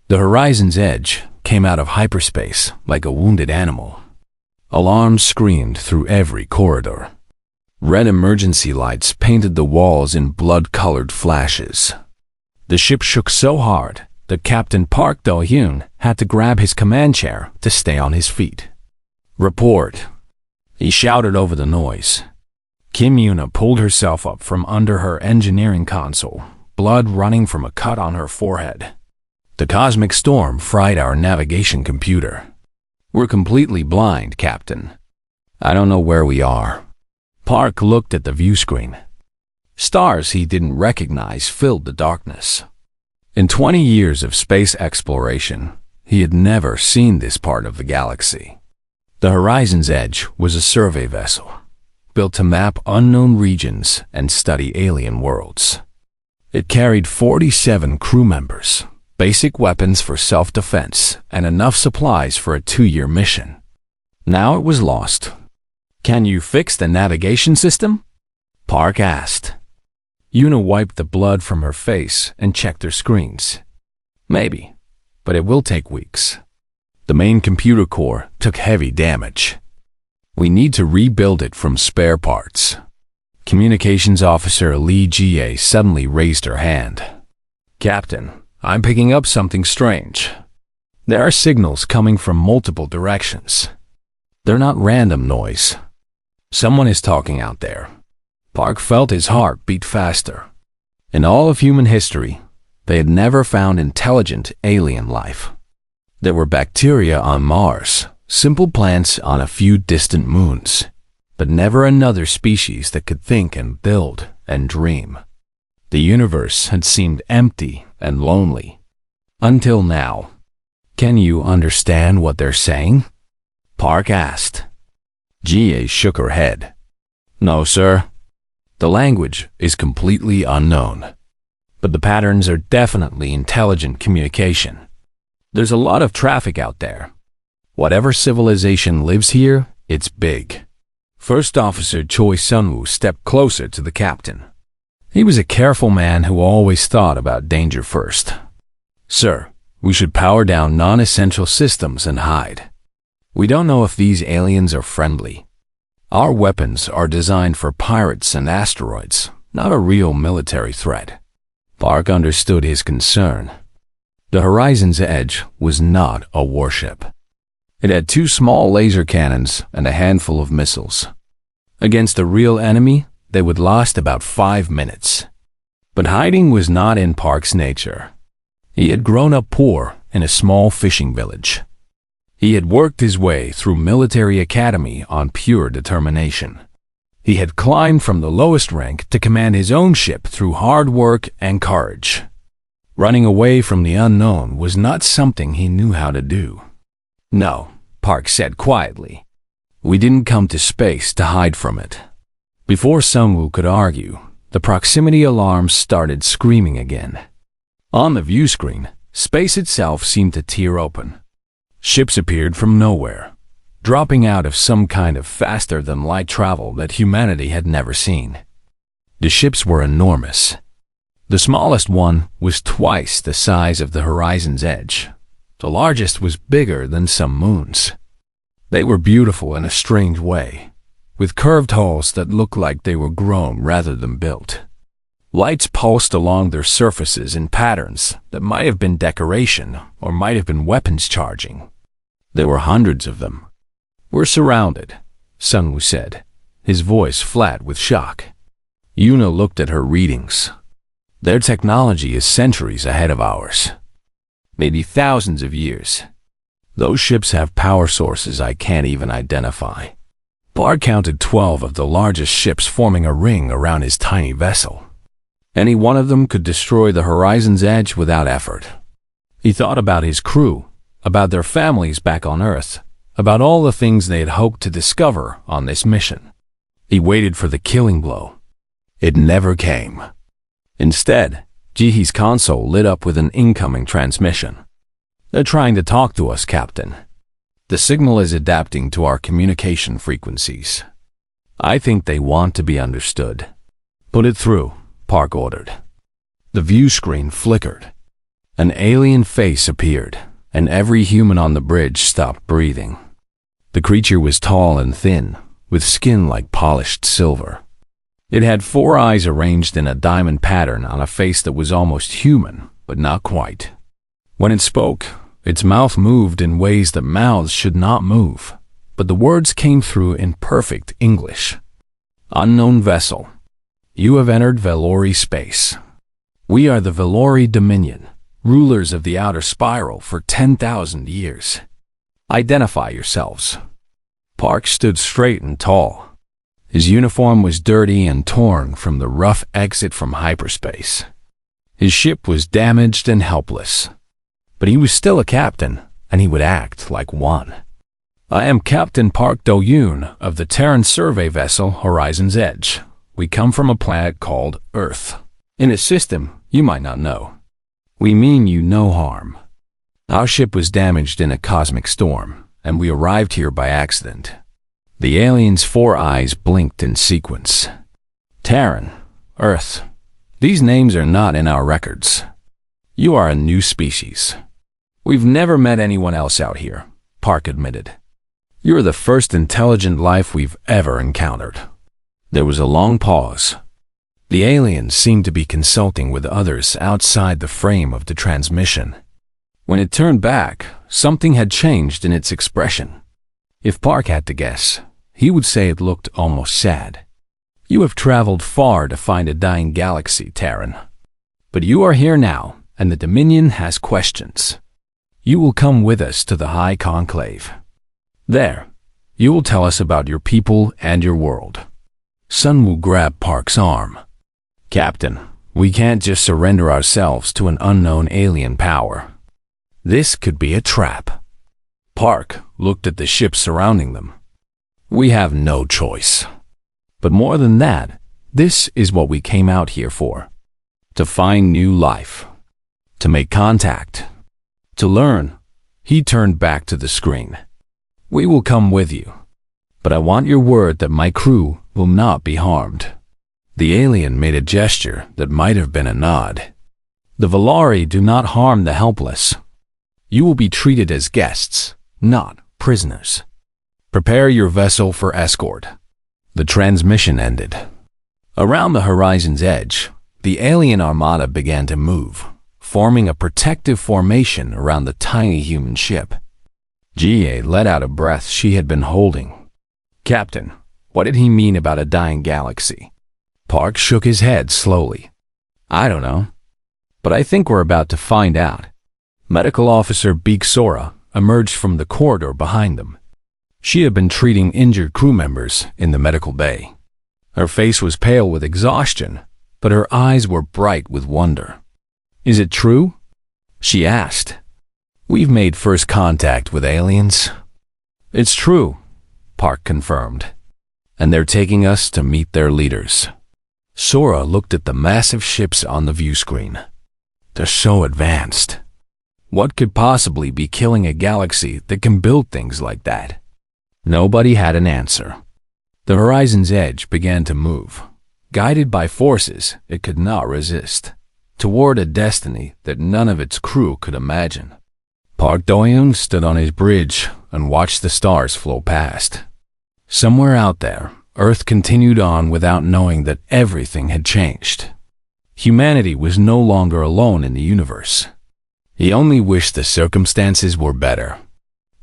The horizon's edge came out of hyperspace like a wounded animal. Alarms screamed through every corridor. Red emergency lights painted the walls in blood-colored flashes. The ship shook so hard that Captain Park Do-hyun had to grab his command chair to stay on his feet. "Report," he shouted over the noise. Kim Yuna pulled herself up from under her engineering console, blood running from a cut on her forehead. "The cosmic storm fried our navigation computer. We're completely blind, Captain. I don't know where we are." Park looked at the view screen. Stars he didn't recognize filled the darkness. In 20 years of space exploration, he had never seen this part of the galaxy. The horizon's edge was a survey vessel, built to map unknown regions and study alien worlds. It carried 47 crew members, basic weapons for self-defense, and enough supplies for a 2-year mission. Now it was lost. "Can you fix the navigation system?" Park asked. Yuna wiped the blood from her face and checked her screens. "Maybe, but it will take weeks. The main computer core took heavy damage. We need to rebuild it from spare parts." Communications Officer Lee Jie suddenly raised her hand. "Captain, I'm picking up something strange. There are signals coming from multiple directions. They're not random noise. Someone is talking out there." Park felt his heart beat faster. In all of human history, they had never found intelligent alien life. There were bacteria on Mars, simple plants on a few distant moons, but never another species that could think and build and dream. The universe had seemed empty and lonely. Until now. "Can you understand what they're saying?" Park asked. Jie shook her head. "No, sir. The language is completely unknown. But the patterns are definitely intelligent communication. There's a lot of traffic out there. Whatever civilization lives here, it's big." First Officer Choi Sun-woo stepped closer to the captain. He was a careful man who always thought about danger first. "Sir, we should power down non-essential systems and hide. We don't know if these aliens are friendly. Our weapons are designed for pirates and asteroids, not a real military threat." Park understood his concern. The horizon's edge was not a warship. It had 2 small laser cannons and a handful of missiles. Against a real enemy, they would last about 5 minutes. But hiding was not in Park's nature. He had grown up poor in a small fishing village. He had worked his way through military academy on pure determination. He had climbed from the lowest rank to command his own ship through hard work and courage. Running away from the unknown was not something he knew how to do. "No," Park said quietly. "We didn't come to space to hide from it." Before Sung-woo could argue, the proximity alarms started screaming again. On the view screen, space itself seemed to tear open. Ships appeared from nowhere, dropping out of some kind of faster-than-light travel that humanity had never seen. The ships were enormous. The smallest one was twice the size of the horizon's edge. The largest was bigger than some moons. They were beautiful in a strange way, with curved hulls that looked like they were grown rather than built. Lights pulsed along their surfaces in patterns that might have been decoration or might have been weapons charging. There were hundreds of them. "We're surrounded," Sung-woo said, his voice flat with shock. Yuna looked at her readings. "Their technology is centuries ahead of ours. Maybe thousands of years. Those ships have power sources I can't even identify." Park counted 12 of the largest ships forming a ring around his tiny vessel. Any one of them could destroy the horizon's edge without effort. He thought about his crew, about their families back on Earth, about all the things they had hoped to discover on this mission. He waited for the killing blow. It never came. Instead, Jihee's console lit up with an incoming transmission. "They're trying to talk to us, Captain. The signal is adapting to our communication frequencies. I think they want to be understood." "Put it through," Park ordered. The view screen flickered. An alien face appeared, and every human on the bridge stopped breathing. The creature was tall and thin, with skin like polished silver. It had 4 eyes arranged in a diamond pattern on a face that was almost human, but not quite. When it spoke, its mouth moved in ways that mouths should not move, but the words came through in perfect English. Unknown vessel. You have entered Velori space. We are the Velori Dominion, rulers of the outer spiral for 10,000 years. Identify yourselves. Park stood straight and tall. His uniform was dirty and torn from the rough exit from hyperspace. His ship was damaged and helpless. But he was still a captain, and he would act like one. I am Captain Park Do-yoon of the Terran survey vessel Horizon's Edge. We come from a planet called Earth. In a system you might not know. We mean you no harm. Our ship was damaged in a cosmic storm, and we arrived here by accident. The alien's 4 eyes blinked in sequence. Terran, Earth. These names are not in our records. You are a new species. We've never met anyone else out here, Park admitted. You're the first intelligent life we've ever encountered. There was a long pause. The aliens seemed to be consulting with others outside the frame of the transmission. When it turned back, something had changed in its expression. If Park had to guess, he would say it looked almost sad. You have traveled far to find a dying galaxy, Terran. But you are here now, and the Dominion has questions. You will come with us to the High Conclave. There, you will tell us about your people and your world. Sun will grab Park's arm. Captain, we can't just surrender ourselves to an unknown alien power. This could be a trap. Park looked at the ships surrounding them. We have no choice. But more than that, this is what we came out here for. To find new life. To make contact. To learn. He turned back to the screen. We will come with you. But I want your word that my crew will not be harmed. The alien made a gesture that might have been a nod. The Velori do not harm the helpless. You will be treated as guests, not prisoners. Prepare your vessel for escort. The transmission ended. Around the horizon's edge, the alien armada began to move, forming a protective formation around the tiny human ship. Jie let out a breath she had been holding. Captain, what did he mean about a dying galaxy? Park shook his head slowly. I don't know, but I think we're about to find out. Medical Officer Beak Sora emerged from the corridor behind them. She had been treating injured crew members in the medical bay. Her face was pale with exhaustion, but her eyes were bright with wonder. Is it true? She asked. We've made first contact with aliens. It's true, Park confirmed. And they're taking us to meet their leaders. Sora looked at the massive ships on the view screen. They're so advanced. What could possibly be killing a galaxy that can build things like that? Nobody had an answer. The horizon's edge began to move, guided by forces it could not resist, toward a destiny that none of its crew could imagine. Park Do-yoon stood on his bridge and watched the stars flow past. Somewhere out there, Earth continued on without knowing that everything had changed. Humanity was no longer alone in the universe. He only wished the circumstances were better.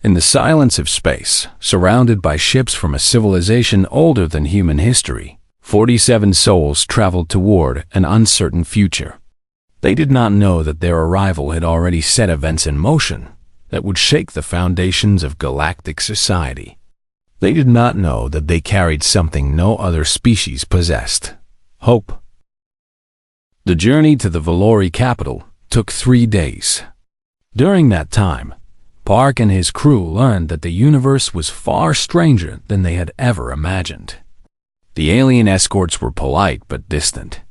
In the silence of space, surrounded by ships from a civilization older than human history, 47 souls traveled toward an uncertain future. They did not know that their arrival had already set events in motion that would shake the foundations of galactic society. They did not know that they carried something no other species possessed: hope. The journey to the Velori capital took 3 days. During that time, Park and his crew learned that the universe was far stranger than they had ever imagined. The alien escorts were polite but distant.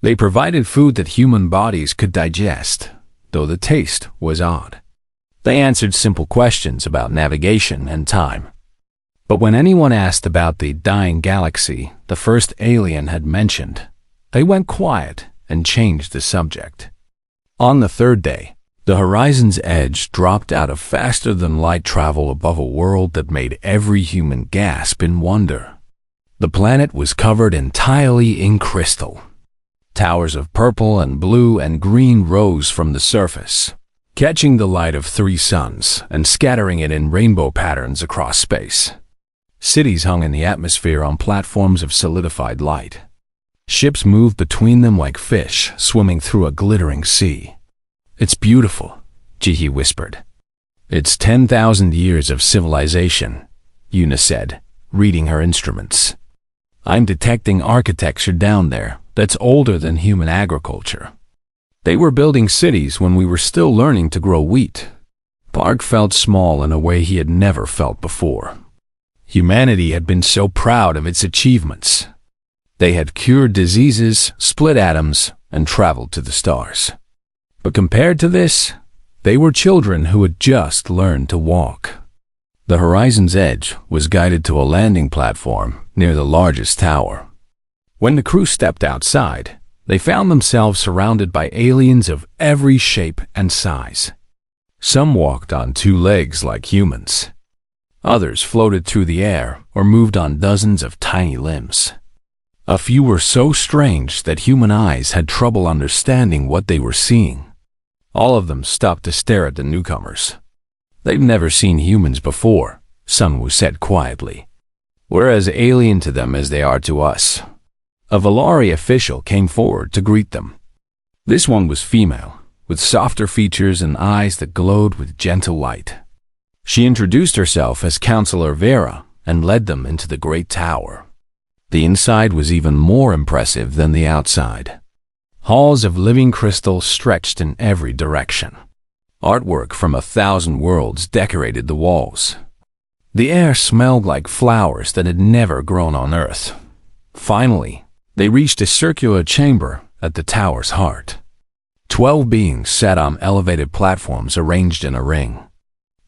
They provided food that human bodies could digest, though the taste was odd. They answered simple questions about navigation and time. But when anyone asked about the dying galaxy the first alien had mentioned, they went quiet and changed the subject. On the 3rd day, The horizon's edge dropped out of faster-than-light travel above a world that made every human gasp in wonder. The planet was covered entirely in crystal. Towers of purple and blue and green rose from the surface, catching the light of 3 suns and scattering it in rainbow patterns across space. Cities hung in the atmosphere on platforms of solidified light. Ships moved between them like fish swimming through a glittering sea. "It's beautiful," Jihi whispered. "It's 10,000 years of civilization," Yuna said, reading her instruments. "I'm detecting architecture down there that's older than human agriculture. They were building cities when we were still learning to grow wheat." Park felt small in a way he had never felt before. Humanity had been so proud of its achievements. They had cured diseases, split atoms, and traveled to the stars. But compared to this, they were children who had just learned to walk. The horizon's edge was guided to a landing platform near the largest tower. When the crew stepped outside, they found themselves surrounded by aliens of every shape and size. Some walked on 2 legs like humans. Others floated through the air or moved on dozens of tiny limbs. A few were so strange that human eyes had trouble understanding what they were seeing. All of them stopped to stare at the newcomers. "They've never seen humans before," Sunwoo said quietly. "We're as alien to them as they are to us." A Valari official came forward to greet them. This one was female, with softer features and eyes that glowed with gentle light. She introduced herself as Counselor Vera and led them into the great tower. The inside was even more impressive than the outside. Halls of living crystal stretched in every direction. Artwork from 1,000 worlds decorated the walls. The air smelled like flowers that had never grown on Earth. Finally, they reached a circular chamber at the tower's heart. 12 beings sat on elevated platforms arranged in a ring.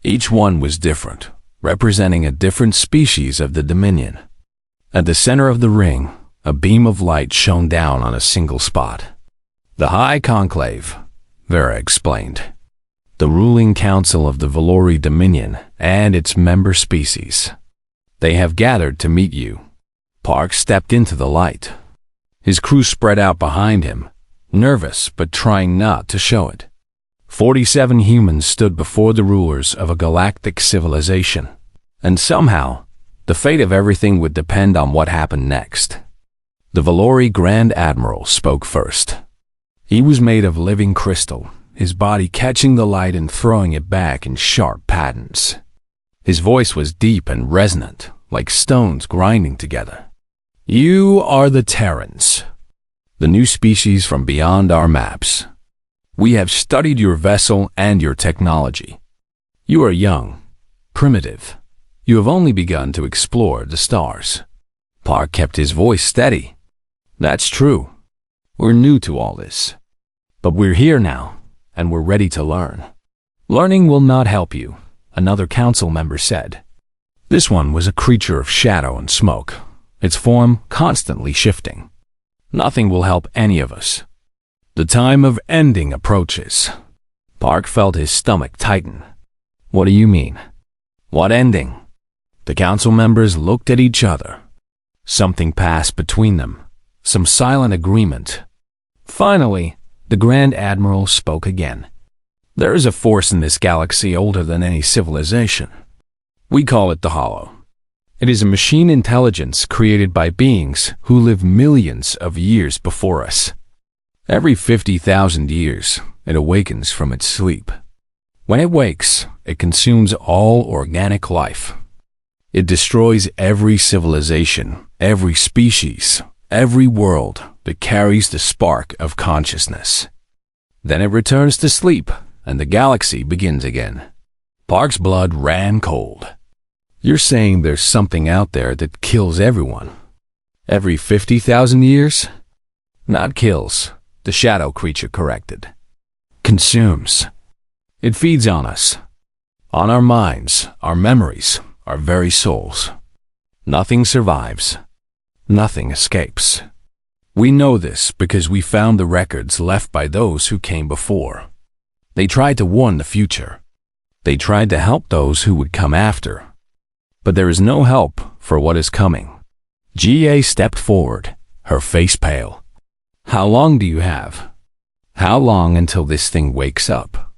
Each one was different, representing a different species of the Dominion. At the center of the ring, a beam of light shone down on a single spot. "The High Conclave," Vera explained. "The ruling council of the Valori Dominion and its member species. They have gathered to meet you." Park stepped into the light. His crew spread out behind him, nervous but trying not to show it. 47 humans stood before the rulers of a galactic civilization, and somehow, the fate of everything would depend on what happened next. The Valori Grand Admiral spoke first. He was made of living crystal, his body catching the light and throwing it back in sharp patterns. His voice was deep and resonant, like stones grinding together. "You are the Terrans, the new species from beyond our maps. We have studied your vessel and your technology. You are young, primitive. You have only begun to explore the stars." Park kept his voice steady. "That's true. We're new to all this. But we're here now, and we're ready to learn." "Learning will not help you," another council member said. This one was a creature of shadow and smoke, its form constantly shifting. "Nothing will help any of us. The time of ending approaches." Park felt his stomach tighten. "What do you mean? What ending?" The council members looked at each other. Something passed between them, some silent agreement. Finally, the Grand Admiral spoke again. "There is a force in this galaxy older than any civilization. We call it the Hollow. It is a machine intelligence created by beings who live millions of years before us. Every 50,000 years, it awakens from its sleep. When it wakes, it consumes all organic life. It destroys every civilization, every species, every world that carries the spark of consciousness. Then it returns to sleep, and the galaxy begins again." Park's blood ran cold. "You're saying there's something out there that kills everyone? Every 50,000 years?" "Not kills," the shadow creature corrected. "Consumes. It feeds on us, on our minds, our memories, our very souls. Nothing survives. Nothing escapes. We know this because we found the records left by those who came before. They tried to warn the future. They tried to help those who would come after. But there is no help for what is coming. GA stepped forward, her face pale. How long do you have? How long until this thing wakes up?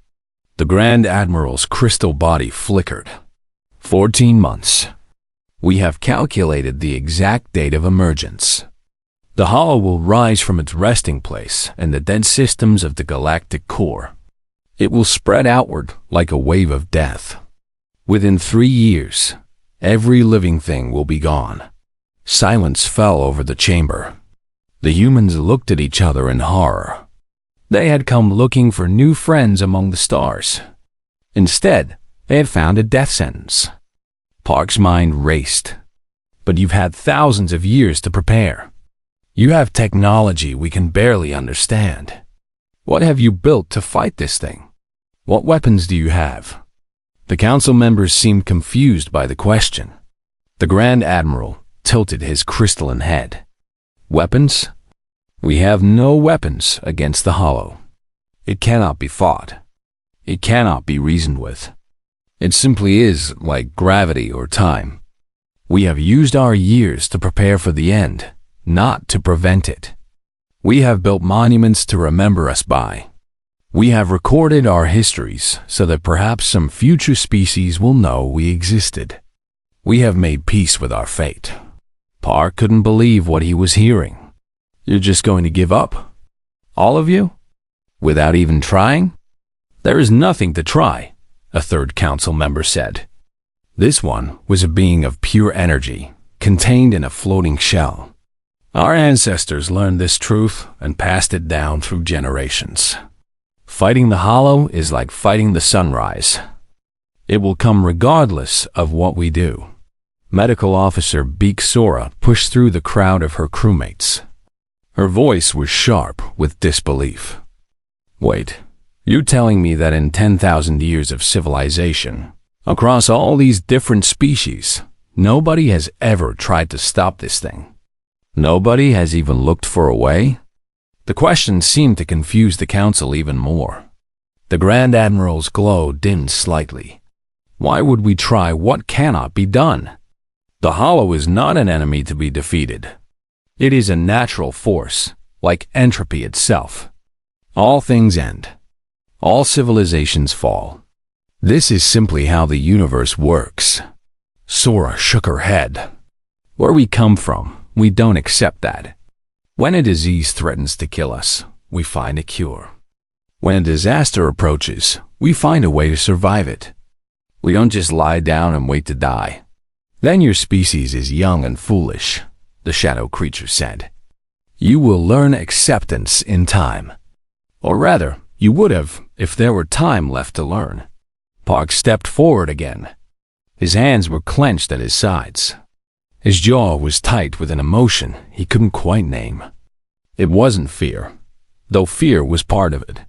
The Grand Admiral's crystal body flickered. 14 months. We have calculated the exact date of emergence. The hollow will rise from its resting place in the dead systems of the galactic core. It will spread outward like a wave of death. Within 3 years, every living thing will be gone. Silence fell over the chamber. The humans looked at each other in horror. They had come looking for new friends among the stars. Instead, they had found a death sentence. Park's mind raced. But you've had thousands of years to prepare. You have technology we can barely understand. What have you built to fight this thing? What weapons do you have? The council members seemed confused by the question. The Grand Admiral tilted his crystalline head. Weapons? We have no weapons against the hollow. It cannot be fought. It cannot be reasoned with. It simply is like gravity or time. We have used our years to prepare for the end, not to prevent it. We have built monuments to remember us by. We have recorded our histories so that perhaps some future species will know we existed. We have made peace with our fate. Park couldn't believe what he was hearing. You're just going to give up? All of you? Without even trying? There is nothing to try, a third council member said. This one was a being of pure energy, contained in a floating shell. Our ancestors learned this truth and passed it down through generations. Fighting the hollow is like fighting the sunrise. It will come regardless of what we do. Medical Officer Beak Sora pushed through the crowd of her crewmates. Her voice was sharp with disbelief. Wait, you're telling me that in 10,000 years of civilization, across all these different species, nobody has ever tried to stop this thing? Nobody has even looked for a way? The question seemed to confuse the council even more. The Grand Admiral's glow dimmed slightly. Why would we try what cannot be done? The hollow is not an enemy to be defeated. It is a natural force, like entropy itself. All things end. All civilizations fall. This is simply how the universe works. Sora shook her head. Where we come from, we don't accept that. When a disease threatens to kill us, we find a cure. When a disaster approaches, we find a way to survive it. We don't just lie down and wait to die. Then your species is young and foolish, the shadow creature said. You will learn acceptance in time. Or rather, you would have if there were time left to learn. Park stepped forward again. His hands were clenched at his sides. His jaw was tight with an emotion he couldn't quite name. It wasn't fear, though fear was part of it.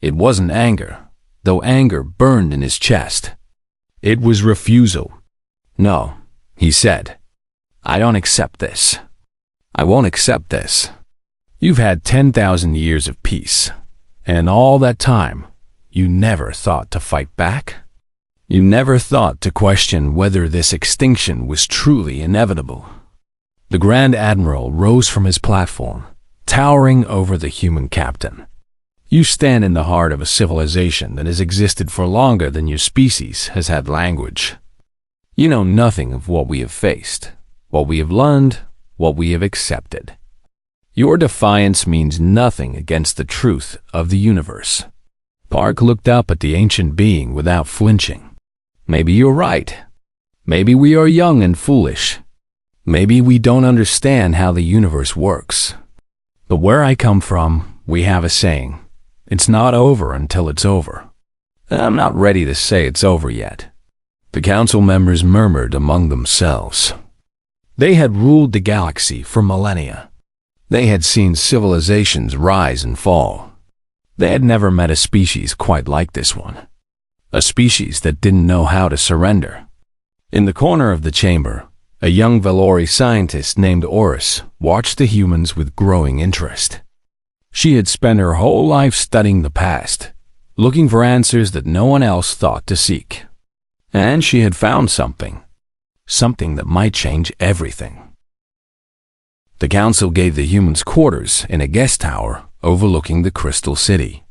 It wasn't anger, though anger burned in his chest. It was refusal. No, he said. I don't accept this. I won't accept this. You've had 10,000 years of peace, and all that time, you never thought to fight back? You never thought to question whether this extinction was truly inevitable. The Grand Admiral rose from his platform, towering over the human captain. You stand in the heart of a civilization that has existed for longer than your species has had language. You know nothing of what we have faced, what we have learned, what we have accepted. Your defiance means nothing against the truth of the universe. Park looked up at the ancient being without flinching. Maybe you're right. Maybe we are young and foolish. Maybe we don't understand how the universe works. But where I come from, we have a saying. It's not over until it's over. I'm not ready to say it's over yet. The council members murmured among themselves. They had ruled the galaxy for millennia. They had seen civilizations rise and fall. They had never met a species quite like this one. A species that didn't know how to surrender. In the corner of the chamber, a young Valori scientist named Oris watched the humans with growing interest. She had spent her whole life studying the past, looking for answers that no one else thought to seek. And she had found something that might change everything. The council gave the humans quarters in a guest tower overlooking the Crystal City.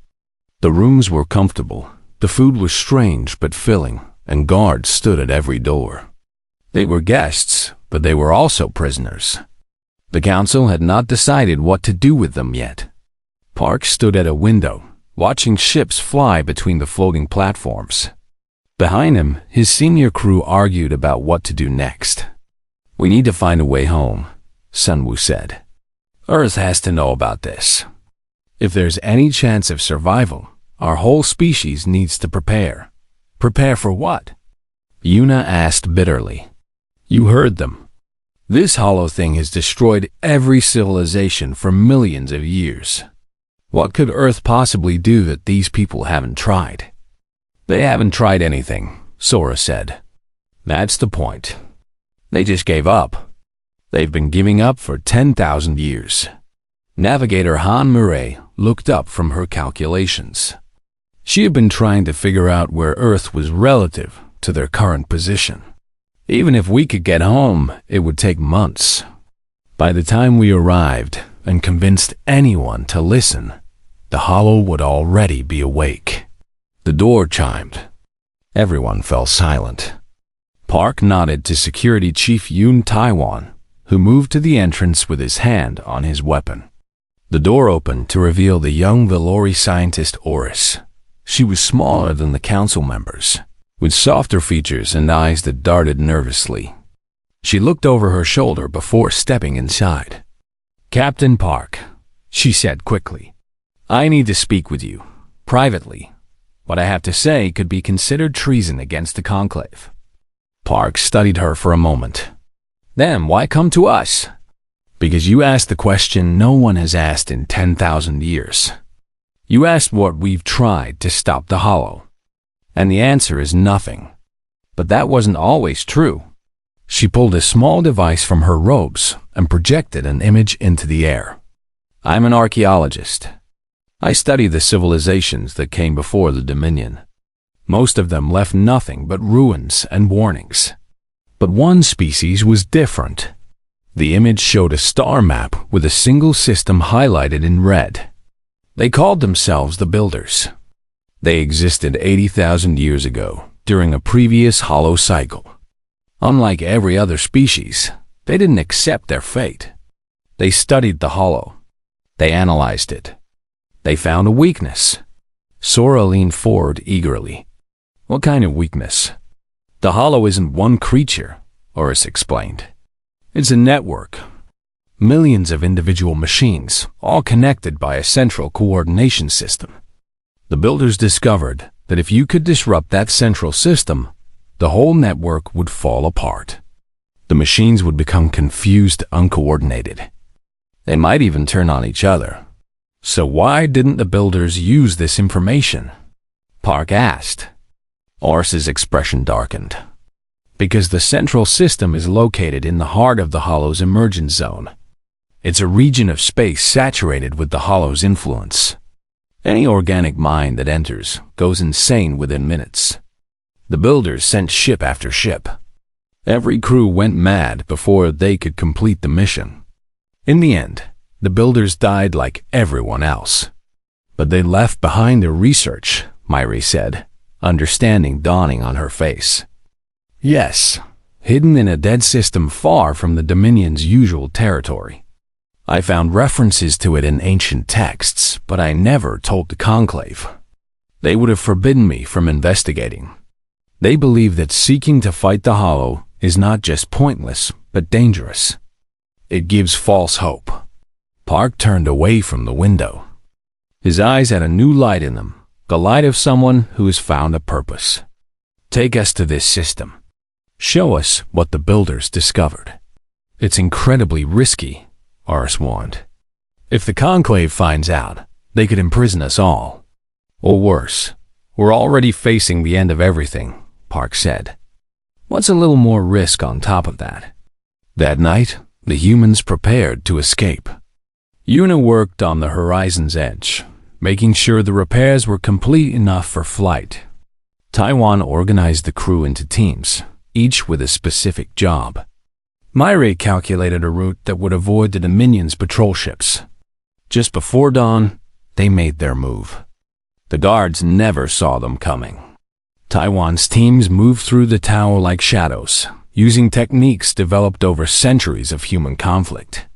The rooms were comfortable, the food was strange but filling, and guards stood at every door. They were guests, but they were also prisoners. The council had not decided what to do with them yet. Park stood at a window, watching ships fly between the floating platforms. Behind him, his senior crew argued about what to do next. "We need to find a way home," Sunwoo said. "Earth has to know about this. If there's any chance of survival, our whole species needs to prepare." "Prepare for what?" Yuna asked bitterly. "You heard them. This hollow thing has destroyed every civilization for millions of years. What could Earth possibly do that these people haven't tried?" "They haven't tried anything," Sora said. "That's the point. They just gave up. They've been giving up for 10,000 years. Navigator Han Murray looked up from her calculations. She had been trying to figure out where Earth was relative to their current position. Even if we could get home, it would take months. By the time we arrived and convinced anyone to listen, the hollow would already be awake. The door chimed. Everyone fell silent. Park nodded to Security Chief Yoon Taiwan, who moved to the entrance with his hand on his weapon. The door opened to reveal the young Valori scientist Oris. She was smaller than the council members, with softer features and eyes that darted nervously. She looked over her shoulder before stepping inside. "Captain Park," she said quickly, "I need to speak with you, privately. What I have to say could be considered treason against the Conclave." Park studied her for a moment. "Then why come to us?" "Because you asked the question no one has asked in 10,000 years. You asked what we've tried to stop the hollow. And the answer is nothing. But that wasn't always true." She pulled a small device from her robes and projected an image into the air. "I'm an archaeologist. I study the civilizations that came before the Dominion. Most of them left nothing but ruins and warnings. But one species was different." The image showed a star map with a single system highlighted in red. They called themselves the Builders. They existed 80,000 years ago, during a previous hollow cycle. Unlike every other species, they didn't accept their fate. They studied the hollow. They analyzed it. They found a weakness. Sora leaned forward eagerly. "What kind of weakness?" "The hollow isn't one creature," Oris explained. "It's a network. Millions of individual machines, all connected by a central coordination system. The Builders discovered that if you could disrupt that central system, the whole network would fall apart. The machines would become confused, uncoordinated. They might even turn on each other. So why didn't the Builders use this information?" Park asked. Oris's expression darkened. "Because the central system is located in the heart of the hollow's emergence zone. It's a region of space saturated with the hollow's influence. Any organic mind that enters goes insane within minutes. The Builders sent ship after ship. Every crew went mad before they could complete the mission. In the end, the Builders died like everyone else. But they left behind their research," Myri said, understanding dawning on her face. "Yes, hidden in a dead system far from the Dominion's usual territory. I found references to it in ancient texts, but I never told the Conclave. They would have forbidden me from investigating. They believe that seeking to fight the hollow is not just pointless, but dangerous. It gives false hope." Park turned away from the window. His eyes had a new light in them, the light of someone who has found a purpose. "Take us to this system. Show us what the Builders discovered." "It's incredibly risky," Oris warned. "If the Conclave finds out, they could imprison us all. Or worse, we're already facing the end of everything," Park said. "What's a little more risk on top of that?" That night, the humans prepared to escape. Yuna worked on the horizon's edge, making sure the repairs were complete enough for flight. Taiwan organized the crew into teams, each with a specific job. Myri calculated a route that would avoid the Dominion's patrol ships. Just before dawn, they made their move. The guards never saw them coming. Taiwan's teams moved through the tower like shadows, using techniques developed over centuries of human conflict.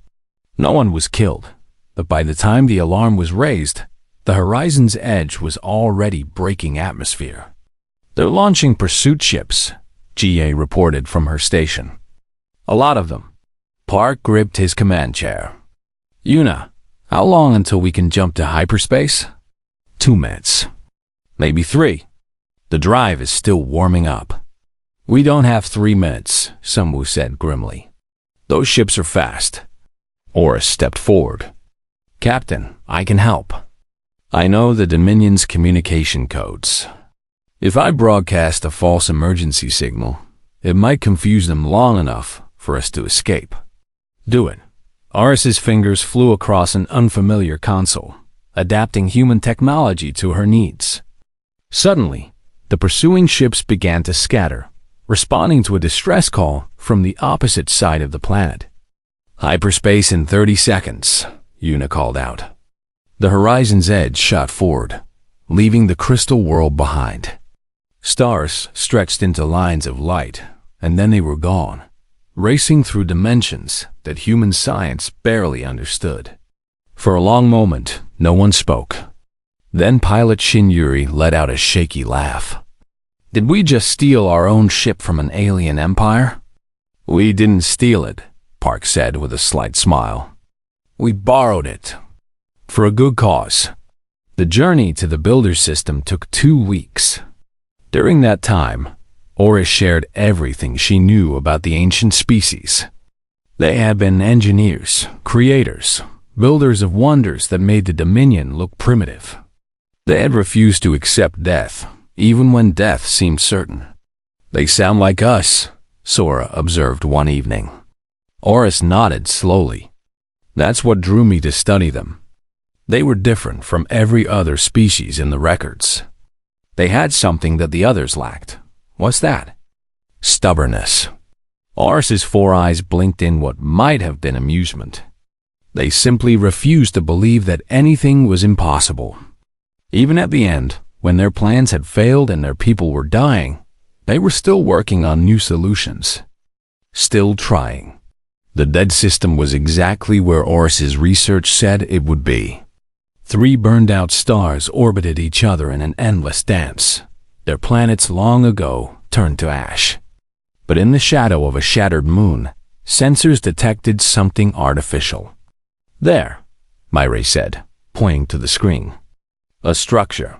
No one was killed, but by the time the alarm was raised, the horizon's edge was already breaking atmosphere. "They're launching pursuit ships," GA reported from her station. "A lot of them." Park gripped his command chair. "Yuna, how long until we can jump to hyperspace?" 2 minutes. "Maybe 3. The drive is still warming up." "We don't have 3 minutes," Sunwoo said grimly. "Those ships are fast." Oris stepped forward. "Captain, I can help. I know the Dominion's communication codes. If I broadcast a false emergency signal, it might confuse them long enough for us to escape." "Do it." Oris's fingers flew across an unfamiliar console, adapting human technology to her needs. Suddenly, the pursuing ships began to scatter, responding to a distress call from the opposite side of the planet. "Hyperspace in 30 seconds, Yuna called out. The horizon's edge shot forward, leaving the crystal world behind. Stars stretched into lines of light, and then they were gone, racing through dimensions that human science barely understood. For a long moment, no one spoke. Then pilot Shin Yuri let out a shaky laugh. "Did we just steal our own ship from an alien empire?" "We didn't steal it," Park said with a slight smile. "We borrowed it. For a good cause." The journey to the builder system took 2 weeks. During that time, Oris shared everything she knew about the ancient species. They had been engineers, creators, builders of wonders that made the Dominion look primitive. They had refused to accept death, even when death seemed certain. "They sound like us," Sora observed one evening. Oris nodded slowly. "That's what drew me to study them. They were different from every other species in the records. They had something that the others lacked. What's that?" "Stubbornness." Oris's 4 eyes blinked in what might have been amusement. They simply refused to believe that anything was impossible. Even at the end, when their plans had failed and their people were dying, they were still working on new solutions. Still trying. The dead system was exactly where Oris's research said it would be. 3 burned-out stars orbited each other in an endless dance. Their planets long ago turned to ash. But in the shadow of a shattered moon, sensors detected something artificial. "There," Myri said, pointing to the screen. "A structure.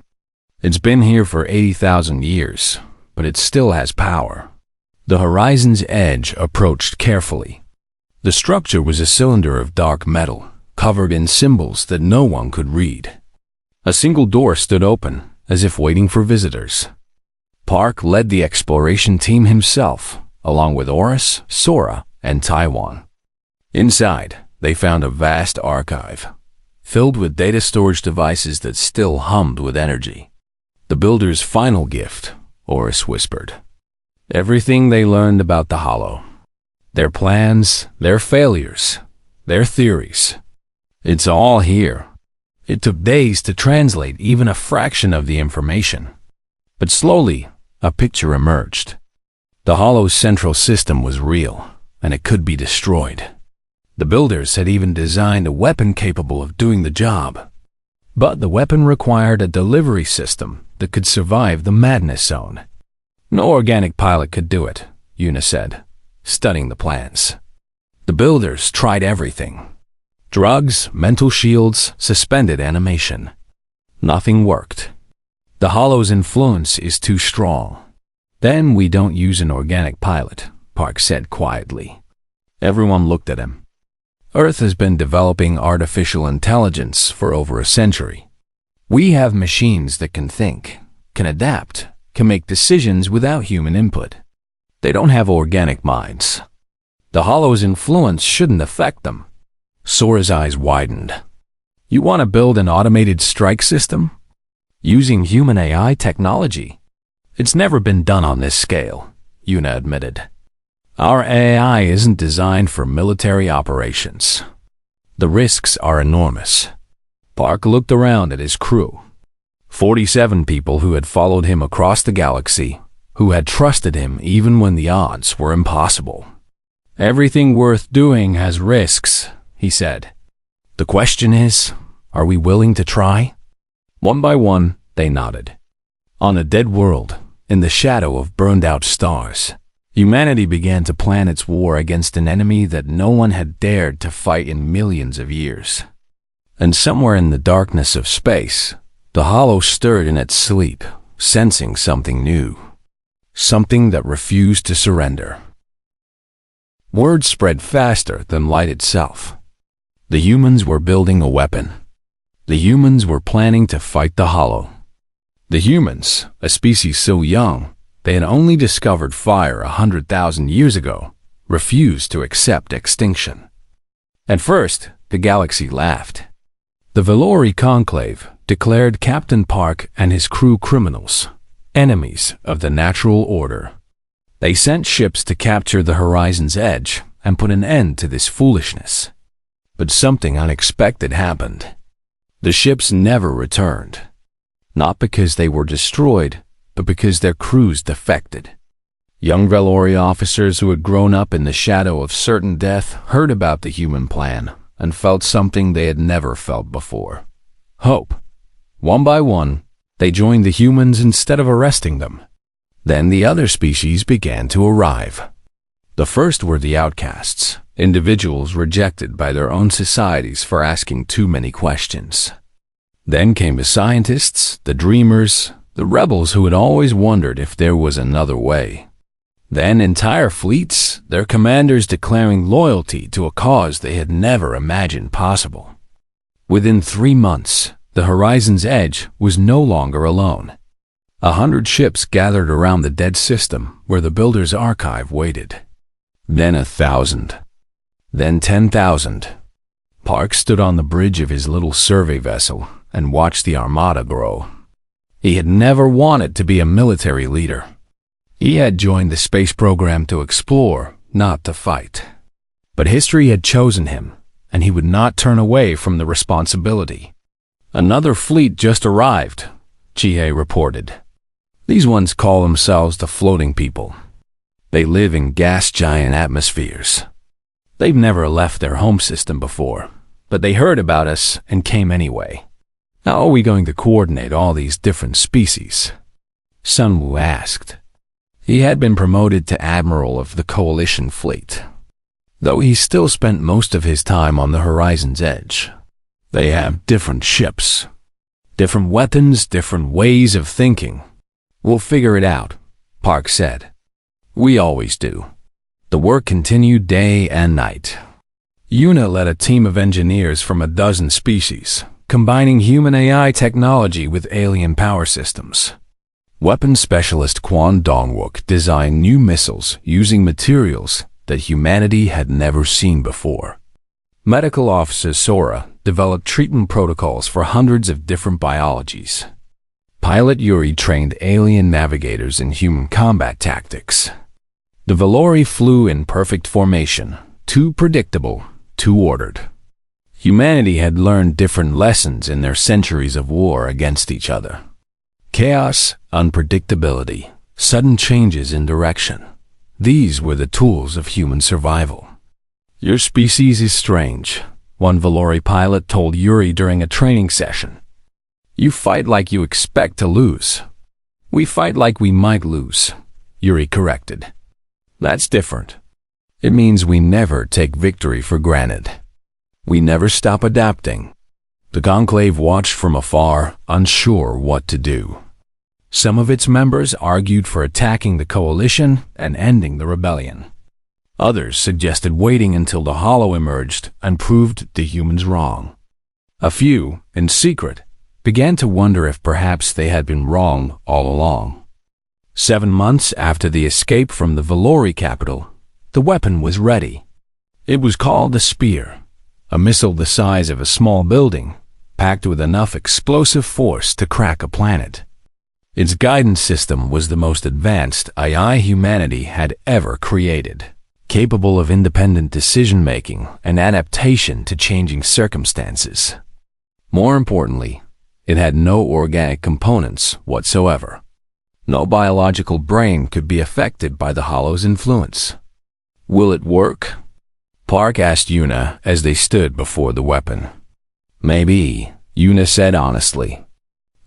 It's been here for 80,000 years, but it still has power." The horizon's edge approached carefully. The structure was a cylinder of dark metal, covered in symbols that no one could read. A single door stood open, as if waiting for visitors. Park led the exploration team himself, along with Oris, Sora, and Taiwan. Inside, they found a vast archive, filled with data storage devices that still hummed with energy. "The builder's final gift," Oris whispered. "Everything they learned about the Hollow. Their plans, their failures, their theories. It's all here." It took days to translate even a fraction of the information. But slowly, a picture emerged. The Hollow's central system was real, and it could be destroyed. The builders had even designed a weapon capable of doing the job. But the weapon required a delivery system that could survive the madness zone. "No organic pilot could do it," Yuna said, studying the plans. "The builders tried everything. Drugs, mental shields, suspended animation. Nothing worked. The Hollow's influence is too strong." "Then we don't use an organic pilot," Park said quietly. Everyone looked at him. "Earth has been developing artificial intelligence for over a century. We have machines that can think, can adapt, can make decisions without human input. They don't have organic minds. The Hollow's influence shouldn't affect them." Sora's eyes widened. You want to build an automated strike system? Using human AI technology? It's never been done on this scale, Yuna admitted. Our AI isn't designed for military operations. The risks are enormous. Park looked around at his crew. 47 people who had followed him across the galaxy, who had trusted him even when the odds were impossible. Everything worth doing has risks, he said. The question is, are we willing to try? One by one, they nodded. On a dead world, in the shadow of burned-out stars, humanity began to plan its war against an enemy that no one had dared to fight in millions of years. And somewhere in the darkness of space, the Hollow stirred in its sleep, sensing something new. Something that refused to surrender. Word spread faster than light itself. The humans were building a weapon. The humans were planning to fight the Hollow. The humans, a species so young they had only discovered fire 100,000 years ago, refused to accept extinction. At first, the galaxy laughed. The Valori Conclave declared Captain Park and his crew criminals, enemies of the natural order. They sent ships to capture the horizon's edge and put an end to this foolishness. But something unexpected happened. The ships never returned. Not because they were destroyed, but because their crews defected. Young Valori officers who had grown up in the shadow of certain death heard about the human plan and felt something they had never felt before. Hope. One by one, they joined the humans instead of arresting them. Then the other species began to arrive. The first were the outcasts, individuals rejected by their own societies for asking too many questions. Then came the scientists, the dreamers, the rebels who had always wondered if there was another way. Then entire fleets, their commanders declaring loyalty to a cause they had never imagined possible. Within 3 months, the horizon's edge was no longer alone. 100 ships gathered around the dead system where the builder's archive waited. Then 1,000. Then 10,000. Park stood on the bridge of his little survey vessel and watched the armada grow. He had never wanted to be a military leader. He had joined the space program to explore, not to fight. But history had chosen him, and he would not turn away from the responsibility. Another fleet just arrived, Chihei reported. These ones call themselves the Floating People. They live in gas giant atmospheres. They've never left their home system before, but they heard about us and came anyway. How are we going to coordinate all these different species? Sunwoo asked. He had been promoted to admiral of the coalition fleet, though he still spent most of his time on the horizon's edge. They have different ships, different weapons, different ways of thinking. We'll figure it out, Park said. We always do. The work continued day and night. Yuna led a team of engineers from a dozen species, combining human AI technology with alien power systems. Weapons specialist Kwon Dongwook designed new missiles using materials that humanity had never seen before. Medical officer Sora developed treatment protocols for hundreds of different biologies. Pilot Yuri trained alien navigators in human combat tactics. The Valori flew in perfect formation, too predictable, too ordered. Humanity had learned different lessons in their centuries of war against each other. Chaos, unpredictability, sudden changes in direction. These were the tools of human survival. Your species is strange, one Valori pilot told Yuri during a training session. You fight like you expect to lose. We fight like we might lose, Yuri corrected. That's different. It means we never take victory for granted. We never stop adapting. The Conclave watched from afar, unsure what to do. Some of its members argued for attacking the coalition and ending the rebellion. Others suggested waiting until the Hollow emerged and proved the humans wrong. A few, in secret, began to wonder if perhaps they had been wrong all along. 7 months after the escape from the Valori capital, the weapon was ready. It was called the Spear, a missile the size of a small building, packed with enough explosive force to crack a planet. Its guidance system was the most advanced AI humanity had ever created, capable of independent decision-making and adaptation to changing circumstances. More importantly, it had no organic components whatsoever. No biological brain could be affected by the Hollow's influence. "Will it work?" Park asked Yuna as they stood before the weapon. "Maybe," Yuna said honestly.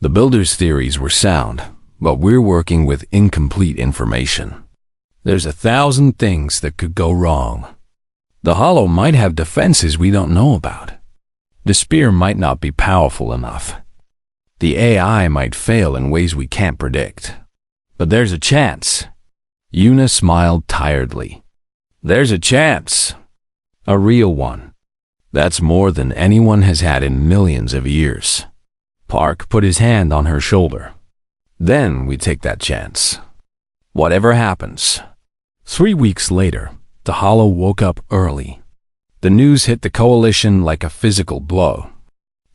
"The builder's theories were sound, but we're working with incomplete information. There's 1,000 things that could go wrong. The Hollow might have defenses we don't know about. The spear might not be powerful enough. The AI might fail in ways we can't predict. But there's a chance." Yuna smiled tiredly. "There's a chance. A real one. That's more than anyone has had in millions of years." Park put his hand on her shoulder. "Then we take that chance. Whatever happens." 3 weeks later, the Hollow woke up early. The news hit the Coalition like a physical blow.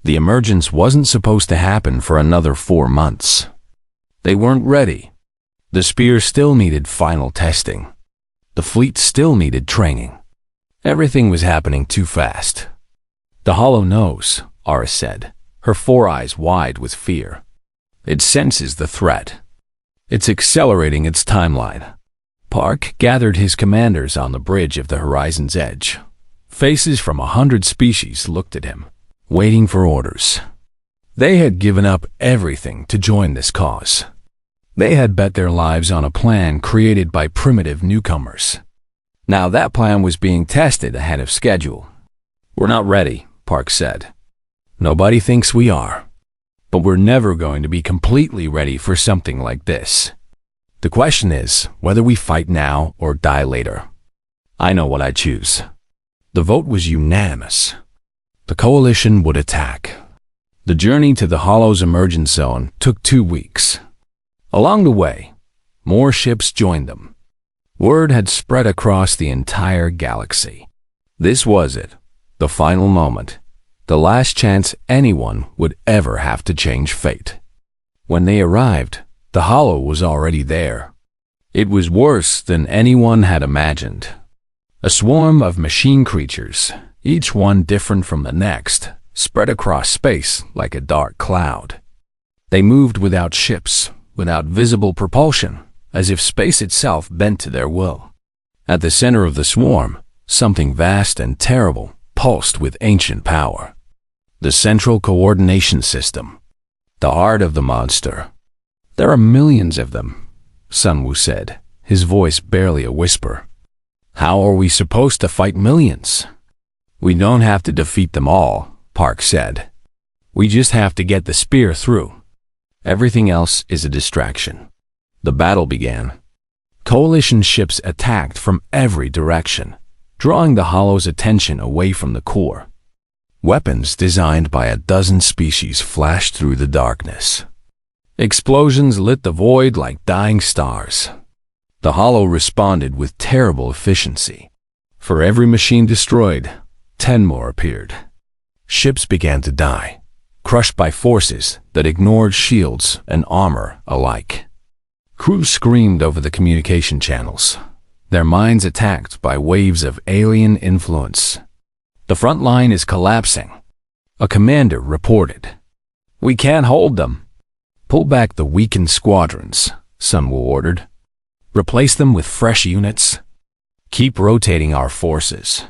The emergence wasn't supposed to happen for another 4 months. They weren't ready. The spear still needed final testing. The fleet still needed training. Everything was happening too fast. "The Hollow knows," Aris said, her 4 eyes wide with fear. "It senses the threat. It's accelerating its timeline." Park gathered his commanders on the bridge of the horizon's edge. Faces from 100 species looked at him, waiting for orders. They had given up everything to join this cause. They had bet their lives on a plan created by primitive newcomers. Now that plan was being tested ahead of schedule. "We're not ready," Park said. "Nobody thinks we are. But we're never going to be completely ready for something like this. The question is whether we fight now or die later. I know what I choose." The vote was unanimous. The Coalition would attack. The journey to the Hollow's emergence zone took 2 weeks. Along the way, more ships joined them. Word had spread across the entire galaxy. This was it, the final moment, the last chance anyone would ever have to change fate. When they arrived, the Hollow was already there. It was worse than anyone had imagined. A swarm of machine creatures, each one different from the next, spread across space like a dark cloud. They moved without ships, without visible propulsion, as if space itself bent to their will. At the center of the swarm, something vast and terrible pulsed with ancient power. The Central Coordination System, the heart of the monster. "There are millions of them," Sunwoo said, his voice barely a whisper. "How are we supposed to fight millions?" "We don't have to defeat them all," Park said. "We just have to get the spear through. Everything else is a distraction." The battle began. Coalition ships attacked from every direction, drawing the Hollow's attention away from the core. Weapons designed by a dozen species flashed through the darkness. Explosions lit the void like dying stars. The Hollow responded with terrible efficiency. For every machine destroyed, 10 more appeared. Ships began to die, crushed by forces that ignored shields and armor alike. Crews screamed over the communication channels, their minds attacked by waves of alien influence. "The front line is collapsing," a commander reported. "We can't hold them." "Pull back the weakened squadrons," Sunwoo ordered. "Replace them with fresh units. Keep rotating our forces."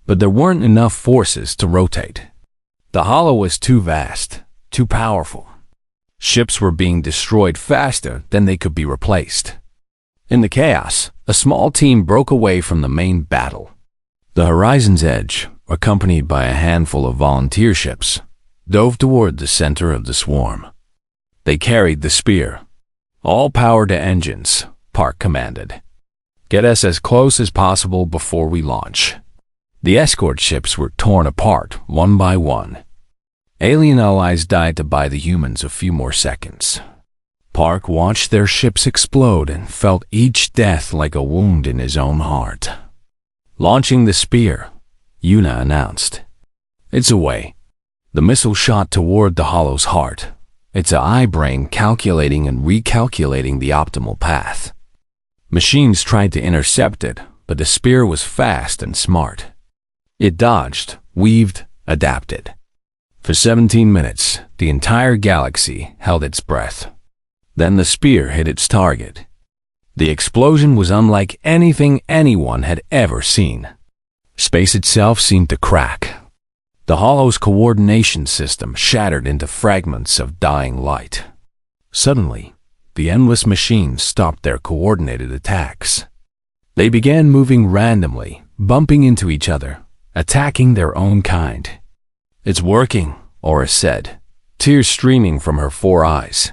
But there weren't enough forces to rotate. The Hollow was too vast, too powerful. Ships were being destroyed faster than they could be replaced. In the chaos, a small team broke away from the main battle. The horizon's edge, accompanied by a handful of volunteer ships, dove toward the center of the swarm. They carried the spear. "All power to engines," Park commanded. "Get us as close as possible before we launch." The escort ships were torn apart one by one. Alien allies died to buy the humans a few more seconds. Park watched their ships explode and felt each death like a wound in his own heart. "Launching the spear," Yuna announced. "It's away." The missile shot toward the Hollow's heart, its eye-brain calculating and recalculating the optimal path. Machines tried to intercept it, but the spear was fast and smart. It dodged, weaved, adapted. For 17 minutes, the entire galaxy held its breath. Then the spear hit its target. The explosion was unlike anything anyone had ever seen. Space itself seemed to crack. The Hollow's coordination system shattered into fragments of dying light. Suddenly, the endless machines stopped their coordinated attacks. They began moving randomly, bumping into each other, attacking their own kind. "It's working," Aura said, tears streaming from her 4 eyes.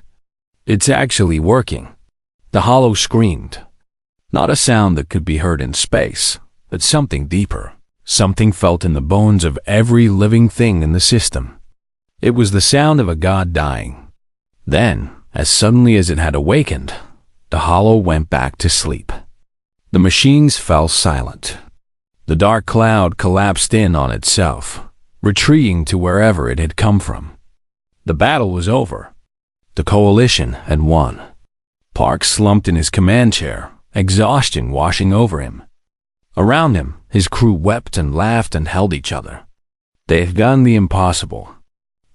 "It's actually working." The Hollow screamed. Not a sound that could be heard in space, but something deeper, something felt in the bones of every living thing in the system. It was the sound of a god dying. Then, as suddenly as it had awakened, the Hollow went back to sleep. The machines fell silent. The dark cloud collapsed in on itself, retreating to wherever it had come from. The battle was over. The Coalition had won. Park slumped in his command chair, exhaustion washing over him. Around him, his crew wept and laughed and held each other. "They've done the impossible."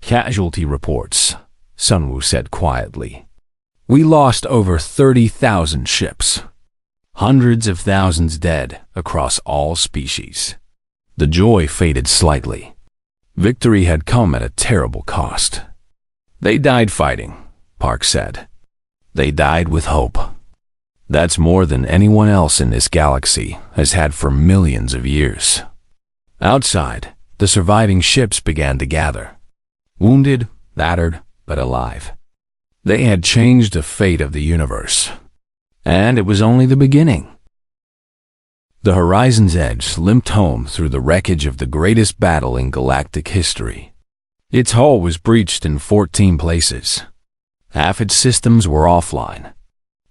"Casualty reports," Sunwoo said quietly. "We lost over 30,000 ships. Hundreds of thousands dead across all species." The joy faded slightly. Victory had come at a terrible cost. "They died fighting," Park said. "They died with hope. That's more than anyone else in this galaxy has had for millions of years." Outside, the surviving ships began to gather. Wounded, battered, but alive. They had changed the fate of the universe. And it was only the beginning. The Horizon's Edge limped home through the wreckage of the greatest battle in galactic history. Its hull was breached in 14 places. Half its systems were offline.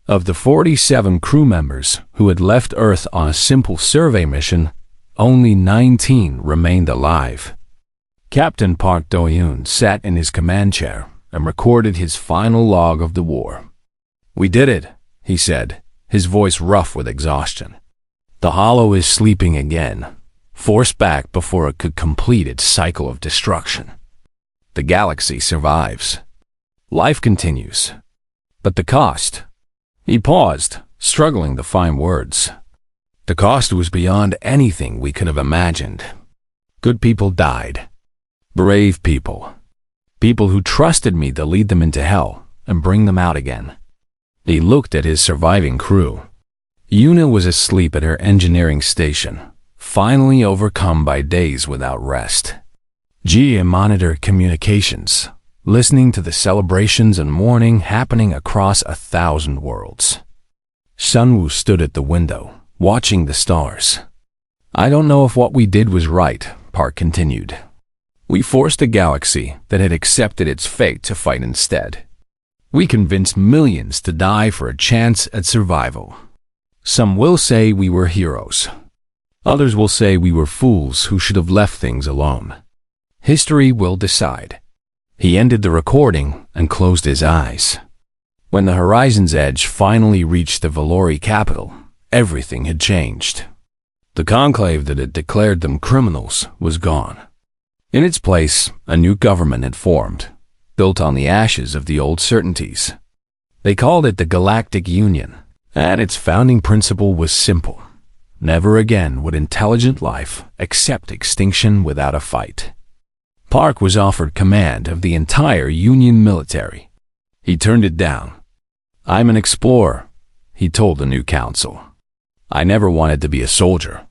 Of the 47 crew members who had left Earth on a simple survey mission, only 19 remained alive. Captain Park Do-yoon sat in his command chair and recorded his final log of the war. "We did it," he said, his voice rough with exhaustion. "The Hollow is sleeping again, forced back before it could complete its cycle of destruction. The galaxy survives. Life continues. But the cost..." He paused, struggling to find words. "The cost was beyond anything we could have imagined. Good people died. Brave people. People who trusted me to lead them into hell and bring them out again." He looked at his surviving crew. Yuna was asleep at her engineering station, finally overcome by days without rest. Jia monitored communications, listening to the celebrations and mourning happening across 1,000 worlds. Sunwoo stood at the window, watching the stars. "I don't know if what we did was right," Park continued. "We forced a galaxy that had accepted its fate to fight instead. We convinced millions to die for a chance at survival. Some will say we were heroes. Others will say we were fools who should have left things alone. History will decide." He ended the recording and closed his eyes. When the Horizon's Edge finally reached the Valori capital, everything had changed. The conclave that had declared them criminals was gone. In its place, a new government had formed, built on the ashes of the old certainties. They called it the Galactic Union, and its founding principle was simple. Never again would intelligent life accept extinction without a fight. Park was offered command of the entire Union military. He turned it down. "I'm an explorer," he told the new council. "I never wanted to be a soldier.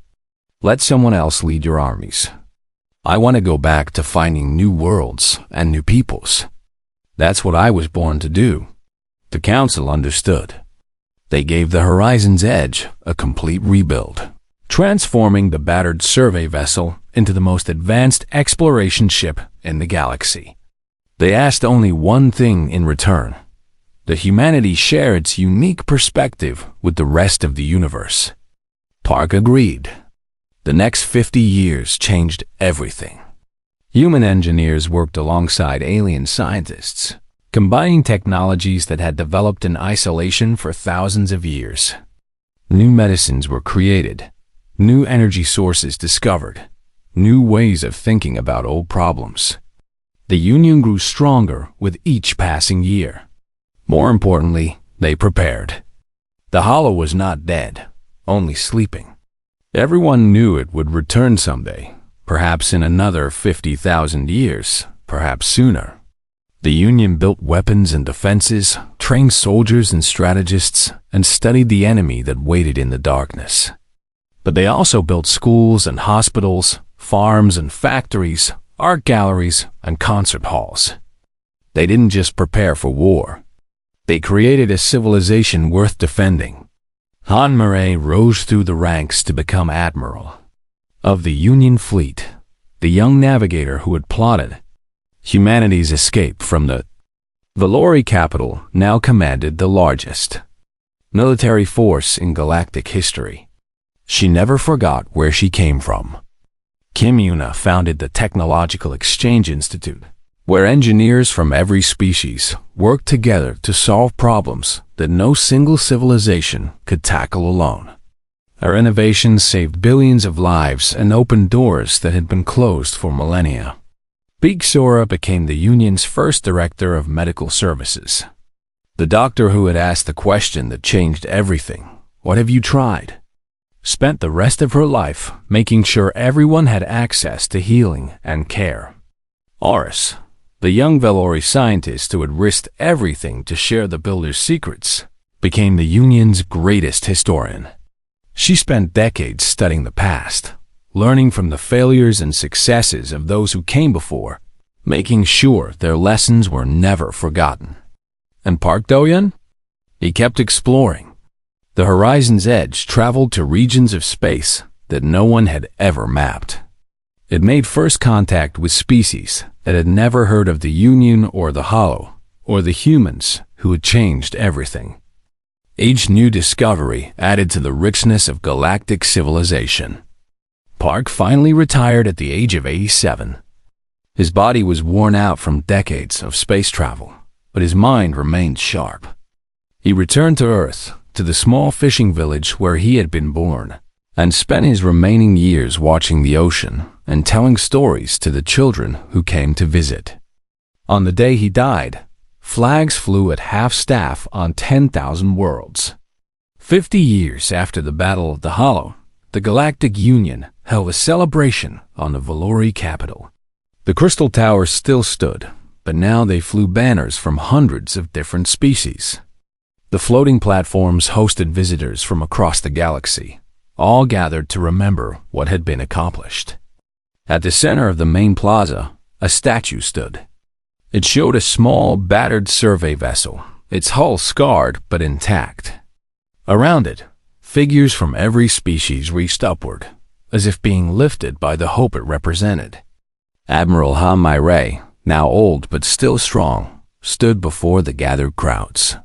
Let someone else lead your armies. I want to go back to finding new worlds and new peoples. That's what I was born to do." The council understood. They gave the Horizon's Edge a complete rebuild, transforming the battered survey vessel into the most advanced exploration ship in the galaxy. They asked only one thing in return: that humanity share its unique perspective with the rest of the universe. Park agreed. The next 50 years changed everything. Human engineers worked alongside alien scientists, combining technologies that had developed in isolation for thousands of years. New medicines were created, new energy sources discovered, new ways of thinking about old problems. The Union grew stronger with each passing year. More importantly, they prepared. The Hollow was not dead, only sleeping. Everyone knew it would return someday, perhaps in another 50,000 years, perhaps sooner. The Union built weapons and defenses, trained soldiers and strategists, and studied the enemy that waited in the darkness. But they also built schools and hospitals, farms and factories, art galleries, and concert halls. They didn't just prepare for war. They created a civilization worth defending. Han Murray rose through the ranks to become admiral of the Union fleet, the young navigator who had plotted humanity's escape from the Valori capital. Now commanded the largest military force in galactic history. She never forgot where she came from. Kim Yuna founded the Technological Exchange Institute, where engineers from every species worked together to solve problems that no single civilization could tackle alone. Her innovations saved billions of lives and opened doors that had been closed for millennia. Big Sora became the Union's first director of medical services. The doctor who had asked the question that changed everything, "What have you tried?" spent the rest of her life making sure everyone had access to healing and care. Oris, the young Valori scientist who had risked everything to share the Builder's secrets, became the Union's greatest historian. She spent decades studying the past, learning from the failures and successes of those who came before, making sure their lessons were never forgotten. And Park Do-yeon? He kept exploring. The horizon's edge traveled to regions of space that no one had ever mapped. It made first contact with species that had never heard of the Union or the Hollow, or the humans who had changed everything. Each new discovery added to the richness of galactic civilization. Park finally retired at the age of 87. His body was worn out from decades of space travel, but his mind remained sharp. He returned to Earth, to the small fishing village where he had been born, and spent his remaining years watching the ocean and telling stories to the children who came to visit. On the day he died, flags flew at half-staff on 10,000 worlds. 50 years after the Battle of the Hollow, the Galactic Union held a celebration on the Valori capital. The Crystal Towers still stood, but now they flew banners from hundreds of different species. The floating platforms hosted visitors from across the galaxy, all gathered to remember what had been accomplished. At the center of the main plaza, a statue stood. It showed a small, battered survey vessel, its hull scarred but intact. Around it, figures from every species reached upward, as if being lifted by the hope it represented. Admiral Han Murray, now old but still strong, stood before the gathered crowds.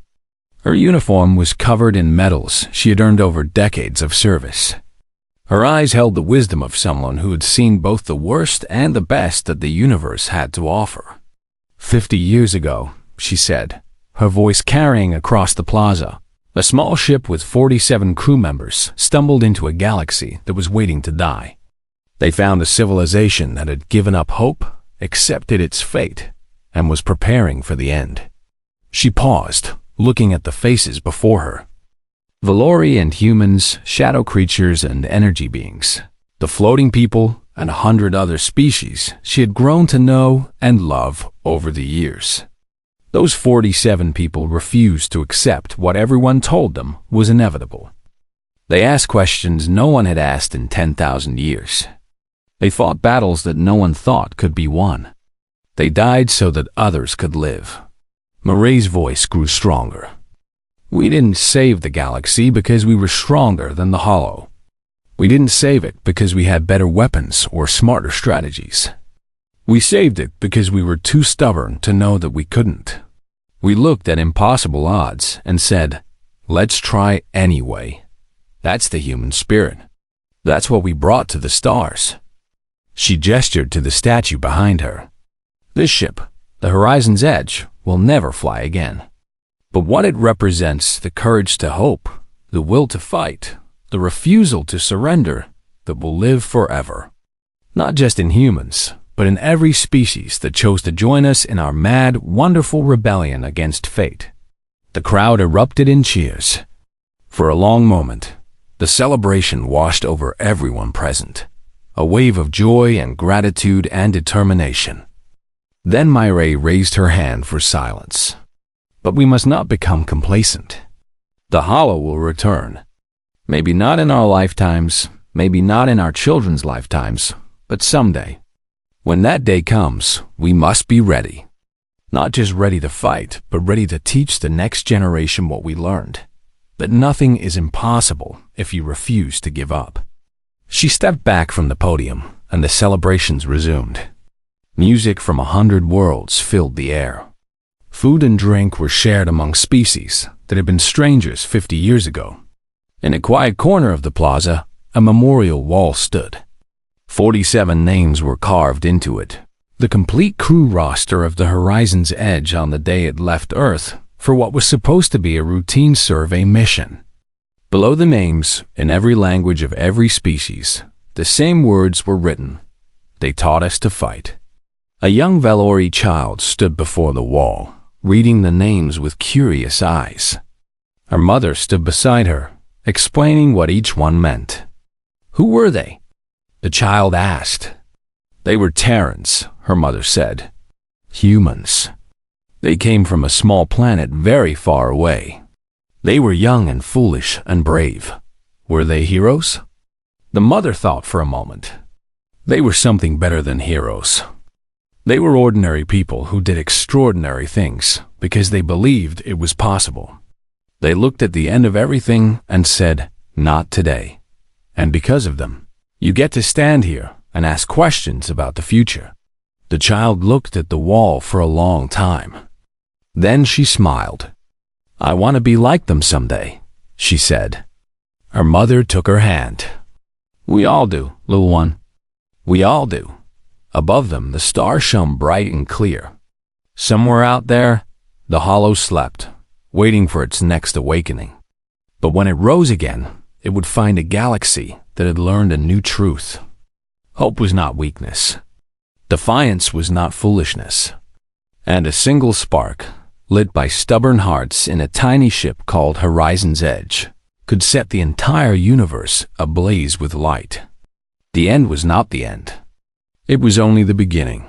Her uniform was covered in medals she had earned over decades of service. Her eyes held the wisdom of someone who had seen both the worst and the best that the universe had to offer. 50 years ago, she said, her voice carrying across the plaza, a small ship with 47 crew members stumbled into a galaxy that was waiting to die. They found a civilization that had given up hope, accepted its fate, and was preparing for the end. She paused, looking at the faces before her. Valori and humans, shadow creatures and energy beings, the floating people, and 100 other species she had grown to know and love over the years. Those 47 people refused to accept what everyone told them was inevitable. They asked questions no one had asked in 10,000 years. They fought battles that no one thought could be won. They died so that others could live. Murray's voice grew stronger. We didn't save the galaxy because we were stronger than the Hollow. We didn't save it because we had better weapons or smarter strategies. We saved it because we were too stubborn to know that we couldn't. We looked at impossible odds and said, let's try anyway. That's the human spirit. That's what we brought to the stars. She gestured to the statue behind her. This ship, the Horizon's Edge, will never fly again. But what it represents, the courage to hope, the will to fight, the refusal to surrender, that will live forever. Not just in humans, but in every species that chose to join us in our mad, wonderful rebellion against fate. The crowd erupted in cheers. For a long moment, the celebration washed over everyone present, a wave of joy and gratitude and determination. Then Myra raised her hand for silence. But we must not become complacent. The Hollow will return. Maybe not in our lifetimes, maybe not in our children's lifetimes, but someday. When that day comes, we must be ready. Not just ready to fight, but ready to teach the next generation what we learned. That nothing is impossible if you refuse to give up. She stepped back from the podium, and the celebrations resumed. Music from 100 worlds filled the air. Food and drink were shared among species that had been strangers 50 years ago. In a quiet corner of the plaza, a memorial wall stood. 47 names were carved into it, the complete crew roster of the Horizon's Edge on the day it left Earth for what was supposed to be a routine survey mission. Below the names, in every language of every species, the same words were written. They taught us to fight. A young Valori child stood before the wall, reading the names with curious eyes. Her mother stood beside her, explaining what each one meant. Who were they? The child asked. They were Terrans, her mother said. Humans. They came from a small planet very far away. They were young and foolish and brave. Were they heroes? The mother thought for a moment. They were something better than heroes. They were ordinary people who did extraordinary things because they believed it was possible. They looked at the end of everything and said, "Not today." And because of them, you get to stand here and ask questions about the future. The child looked at the wall for a long time. Then she smiled. "I want to be like them someday," she said. Her mother took her hand. "We all do, little one. We all do." Above them, the stars shone bright and clear. Somewhere out there, the Hollow slept, waiting for its next awakening. But when it rose again, it would find a galaxy that had learned a new truth. Hope was not weakness. Defiance was not foolishness. And a single spark, lit by stubborn hearts in a tiny ship called Horizon's Edge, could set the entire universe ablaze with light. The end was not the end. It was only the beginning.